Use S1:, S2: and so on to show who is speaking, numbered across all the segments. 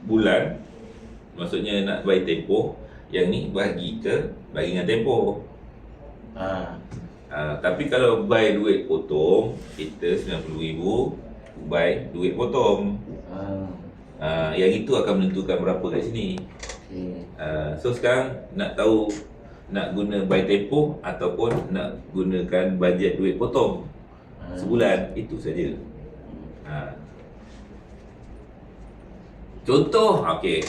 S1: bulan, maksudnya nak bayar tempoh, yang ni bagi dengan tempoh. Tapi kalau buy duit potong, kita 90,000 buy duit potong. Yang itu akan menentukan berapa kat sini. So sekarang nak tahu nak guna buy tempoh ataupun nak gunakan bajet duit potong sebulan, itu saja. Contoh, okey.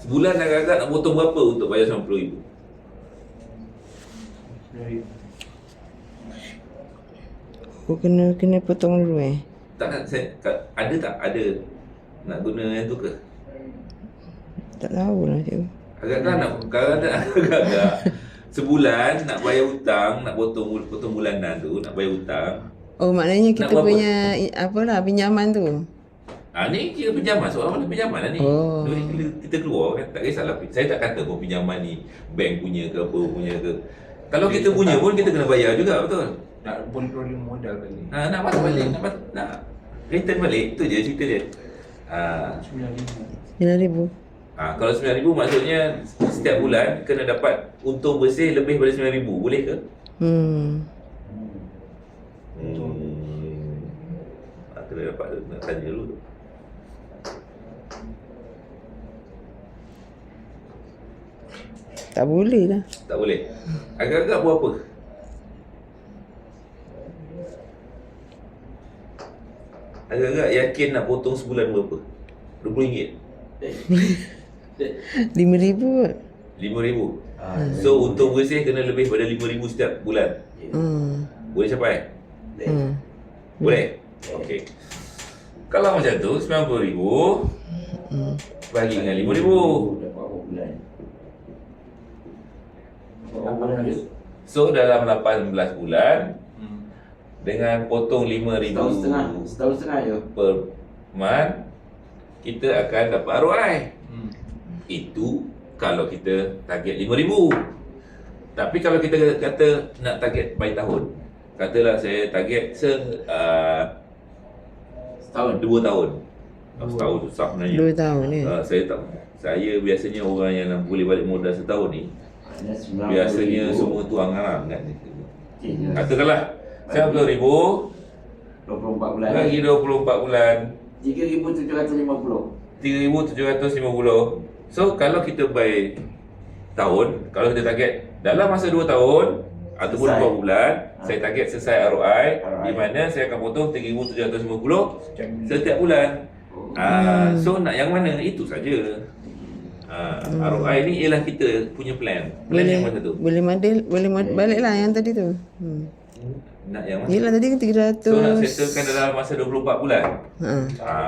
S1: Sebulan agak-agak nak potong berapa untuk bayar 90,000?
S2: Kena potong dulu
S1: Tak, ada tak? Ada nak guna yang tu ke?
S2: Tak tahu lah cikgu.
S1: Agak-agak sebulan nak bayar hutang, nak potong bulanan tu, nak bayar hutang.
S2: Oh, maknanya kita punya pinjaman tu.
S1: Ni kira pinjaman, soalan pinjaman lah ni. Duit kita keluar kan, tak kisahlah. Saya tak kata pun pinjaman ni bank punya ke apa punya ke. Kalau kita punya pun kita kena bayar juga, betul?
S3: Nak boleh modal balik.
S1: Nak masuk balik, nak return balik, tu je cerita dia.
S2: 9,000.
S1: Kalau 9,000 maksudnya setiap bulan kena dapat untung bersih lebih daripada 9,000, boleh ke? Kena dapat, nak tanya dulu.
S2: Tak boleh lah.
S1: Tak boleh. Agak-agak berapa? Agak-agak yakin nak potong sebulan berapa? RM20?
S2: 5,000 kot.
S1: 5,000. So untung bersih kena lebih pada 5,000 setiap bulan. Boleh capai? Boleh? Okey. Kalau macam tu 90,000 bagi dengan 5,000.
S3: Dapat berapa bulan?
S1: So dalam 18 bulan dengan potong 5,000
S3: Setahun setengah je
S1: per month, kita akan dapat ROI. Itu kalau kita target 5,000. Tapi kalau kita kata nak target by tahun, katalah saya target setahun, 2 tahun. Setahun susah sebenarnya.
S2: 2 tahun ni.
S1: Saya biasanya orang yang boleh balik modal setahun ni, biasanya semua tu angan kan. Katakanlah 90,000
S3: 24 bulan
S1: bagi 24 bulan
S3: 3,750.
S1: 3,750. So kalau kita buy tahun, kalau kita target dalam masa 2 tahun ataupun 4 bulan, saya target selesai ROI, di mana saya akan potong 3,750 setiap bulan. So nak yang mana, itu saja. ROI ni ialah kita punya plan. Plan yang mana tu?
S2: Boleh balik lah yang tadi tu.
S1: Nak yang mana?
S2: Yelah tadi kan 300.
S1: So nak settlekan dalam masa 24 bulan.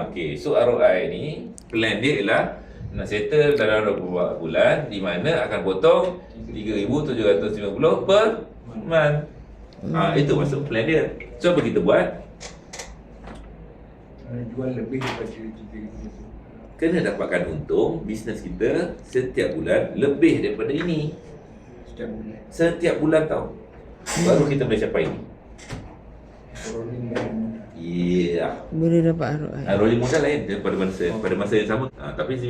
S1: Okey. So ROI ni plan dia ialah nak settle dalam 24 bulan, di mana akan potong 3,750 per month. Itu masuk plan dia. So apa kita buat?
S3: Jual lebih daripada 3,000.
S1: Kena dapatkan untung bisnes kita setiap bulan lebih daripada ini. Setiap bulan tau. Baru kita boleh capai ini.
S2: Boleh dapat ROI.
S1: Rolling modal lain pada masa yang sama. Tapi